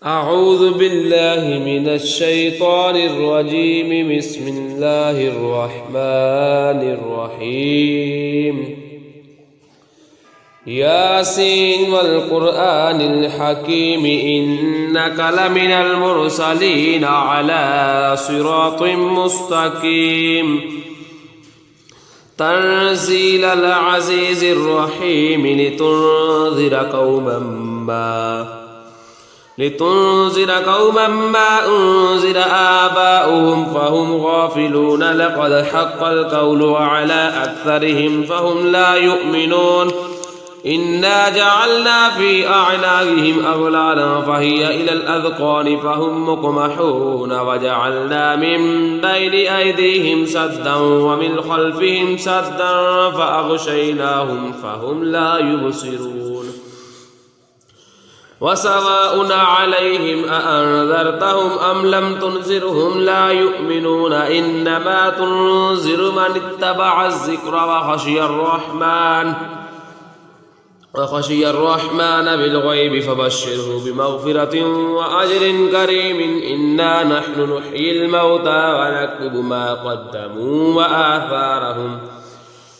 أعوذ بالله من الشيطان الرجيم. بسم الله الرحمن الرحيم. ياسين والقرآن الحكيم إنك لمن المرسلين على صراط مستقيم. تنزيل العزيز الرحيم لتنذر قوما ما أنزل آباؤهم فهم غافلون. لقد حق القول على أكثرهم فهم لا يؤمنون. إنا جعلنا في أعناقهم أغلالا فهي إلى الأذقان فهم مقمحون. وجعلنا من بين أيديهم سدا ومن خلفهم سدا فأغشيناهم فهم لا يبصرون. وسواء عليهم أأنذرتهم أم لم تنذرهم لا يؤمنون. إنما تنذر من اتبع الذكر وخشي الرحمن بالغيب فبشره بمغفرة وأجر كريم. إنا نحن نحيي الموتى ونكتب ما قدموا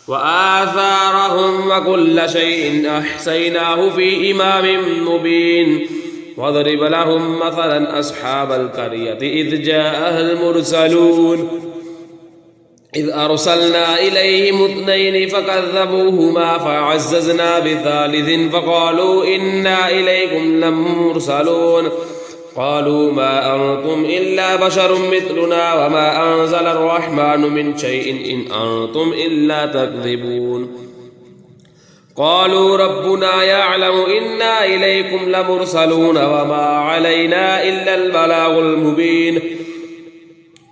وآثارهم وكل شيء أحصيناه في إمام مبين. واضرب لهم مثلا أصحاب القرية إذ جاءها المرسلون إذ أرسلنا إليهم اثنين فكذبوهما فعززنا بثالث فقالوا إنا إليكم لمرسلون. قالوا ما أنتم إلا بشر مثلنا وما أنزل الرحمن من شيء إن أنتم إلا تكذبون. قالوا ربنا يعلم إنا إليكم لمرسلون وما علينا إلا البلاغ المبين.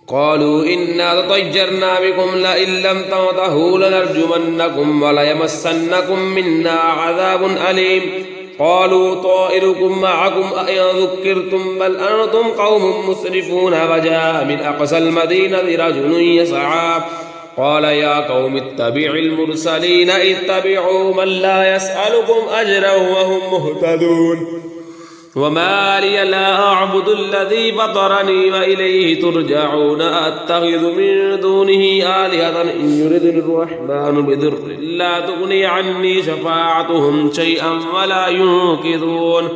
قالوا إنا تطيرنا بكم لئن لم تنتهوا لنرجمنكم وليمسنكم منا عذاب أليم. قالوا طائركم معكم أئن ذكرتم بل أنتم قوم مسرفون. وجاء من أقصى المدينة رجل يسعى قال يا قوم اتبعوا المرسلين اتبعوا من لا يسألكم أجرا وهم مهتدون. وما لي لا أعبد الذي فطرني وإليه ترجعون. أتخذ من دونه آلهة إن يردني الرحمن بضر لا تغني عني شفاعتهم شيئا ولا ينقذون.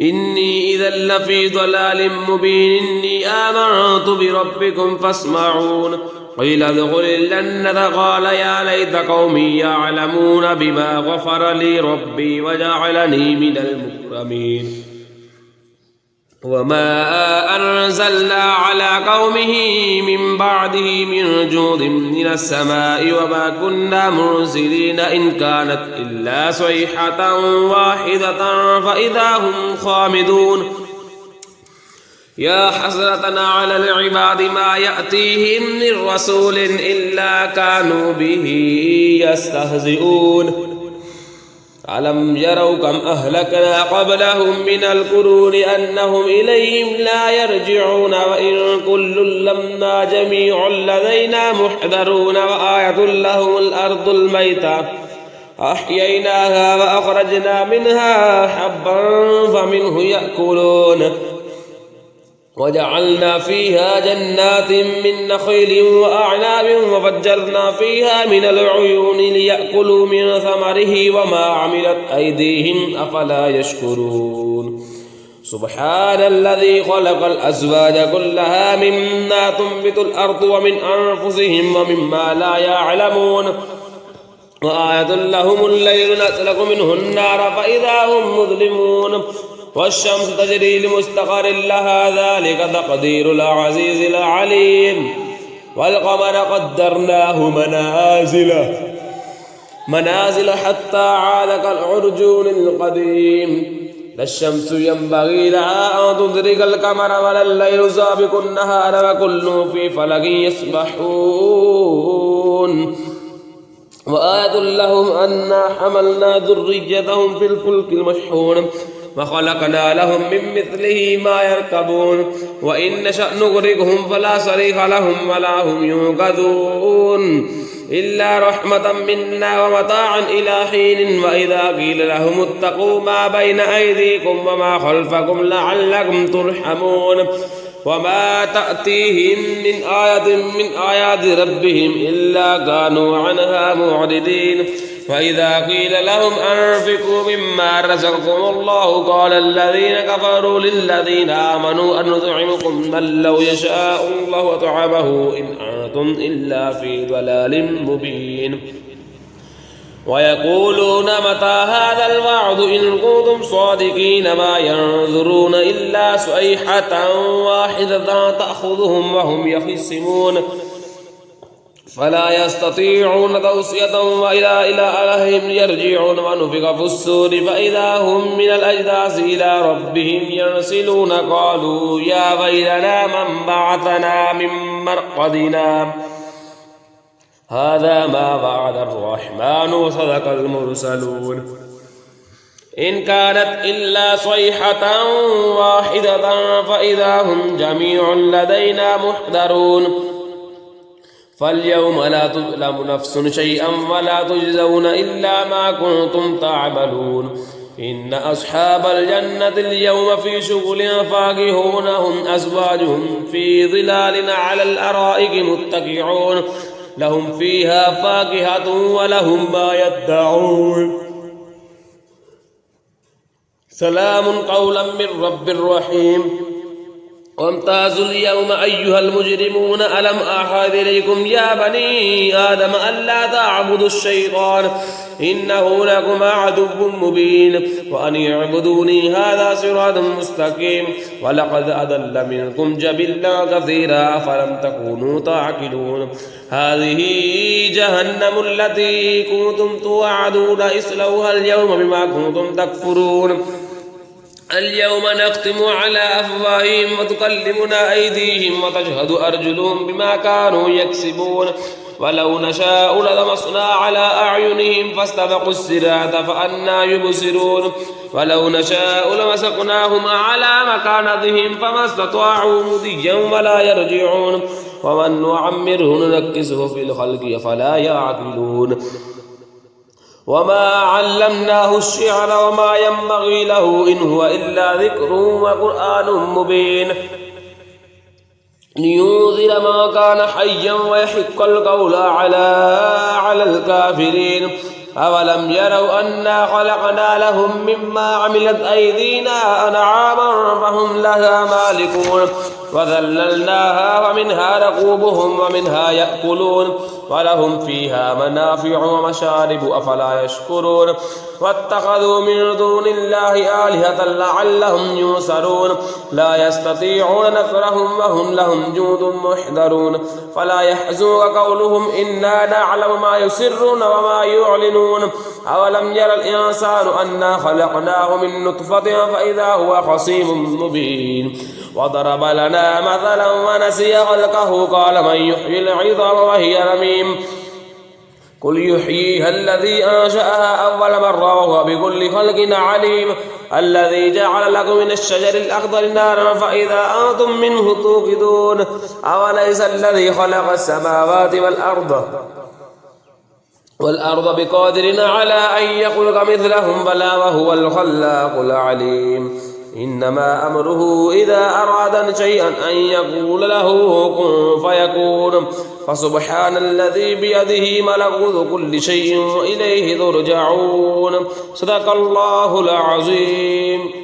إني إذا لفي ضلال مبين. إني آمنت بربكم فاسمعون. قيل ادخل الجنة قال يا ليت قومي يعلمون بما غفر لي ربي وجعلني من المكرمين. وما أنزلنا على قومه من بعده من جود من السماء وما كنا مرسلين إن كانت إلا صيحة واحدة فإذا هم خامدون. يا حسرة على العباد ما يأتيهم من رسول إلا كانوا به يستهزئون. ألم يروا كم أهلكنا قبلهم من القرون أنهم إليهم لا يرجعون. وإن كل لما جميع لدينا محضرون. وآية لهم الأرض الميتة أحييناها وأخرجنا منها حبا فمنه يأكلون. وجعلنا فيها جنات من نخيل وأعناب وفجرنا فيها من العيون ليأكلوا من ثمره وما عملت أيديهم أفلا يشكرون. سبحان الذي خلق الأزواج كلها مما تنبت الأرض ومن أنفسهم ومما لا يعلمون. وآية لهم الليل نسلك منه النار فإذا هم مظلمون. والشمس تجري لمستقر لها ذلك تقدير العزيز العليم. والقمر قدرناه منازل حتى عاد كالعرجون القديم. لا الشمس ينبغي لها أن تدرك القمر ولا الليل سابق النهار وكل في فلك يسبحون. وآية لهم أنا حملنا ذريتهم في الفلك المشحون وخلقنا لهم من مثله ما يركبون. وإن نشأ نغرقهم فلا صريخ لهم ولا هم ينقذون. إلا رحمة منا ومتاعا إلى حين وإذا قيل لهم اتقوا ما بين أيديكم وما خلفكم لعلكم ترحمون وما تأتيهم من آية من آيات ربهم إلا كانوا عنها معرضين فإذا قيل لهم أنفقوا مما رزقكم الله قال الذين كفروا للذين آمنوا أن نطعمكم من لو يشاء الله طعمه إن أنتم إلا في ضلال مبين ويقولون متى هذا الوعد إن كنتم صادقين ما ينظرون إلا صيحة واحدة تأخذهم وهم يخصمون فلا يستطيعون توصية وإلى إلههم يرجعون ونفخ في الصور فإذا هم من الأجداث إلى ربهم ينسلون قالوا يا ويلنا من بعثنا من مرقدنا هذا ما وعد الرحمن وصدق المرسلون إن كانت إلا صيحة واحدة فإذا هم جميع لدينا محضرون فاليوم لا تظلم نفس شيئا ولا تجزون إلا ما كنتم تعملون إن أصحاب الجنة اليوم في شغل فاكهون هم أزواجهم في ظلال على الأرائك متكئون لهم فيها فاكهة ولهم ما يدعون سلام قولا من رب رحيم وامتازوا اليوم أيها المجرمون ألم أعهد إليكم يا بني آدم ألا تعبدوا الشيطان إنه لكم عدو مبين وأن يعبدوني هذا صراط مستقيم ولقد أضل منكم جبلا كثيرا فلم تكونوا تعقلون هذه جهنم التي كنتم توعدون اصلوها اليوم بما كنتم تكفرون اليوم نختم على أفواههم وتكلمنا أيديهم وتشهد أرجلهم بما كانوا يكسبون ولو نشاء لطمسنا على أعينهم فاستبقوا الصراط فأنى يبصرون ولو نشاء لمسقناهم على مكانتهم فما استطاعوا مضيا ولا يرجعون ومن نعمره ننكسه في الخلق فلا يعقلون وما علمناه الشعر وما ينبغي له إن هو إلا ذكر وقرآن مبين لينذر ما كان حيا ويحق القول على الكافرين أولم يروا أنا خلقنا لهم مما عملت أيدينا أنعاما فهم لها مالكون وذللناها ومنها ركوبهم ومنها يأكلون ولهم فيها منافع ومشارب أفلا يشكرون واتخذوا من دون الله آلهة لعلهم ينصرون لا يستطيعون نصرهم وهم لهم جند محضرون فلا يحزنك قولهم إنا نعلم ما يسرون وما يعلنون أولم يرى الإنسان أنا خلقناه من نطفة فإذا هو خصيم مبين وضرب لنا مثلا ونسي خلقه قال من يحيي العظام وهي رميم قل يحييها الذي أنشأها أول مرة وهو بكل خلق عليم الذي جعل لكم من الشجر الأخضر نارا فإذا أنتم منه توقدون أوليس الذي خلق السماوات والأرض بقادر على أن يخلق مثلهم بلى وهو الخلاق العليم إنما أمره إذا أراد شيئا أن يقول له كن فيكون فسبحان الذي بيده ملكوت كل شيء وإليه ترجعون صدق الله العظيم.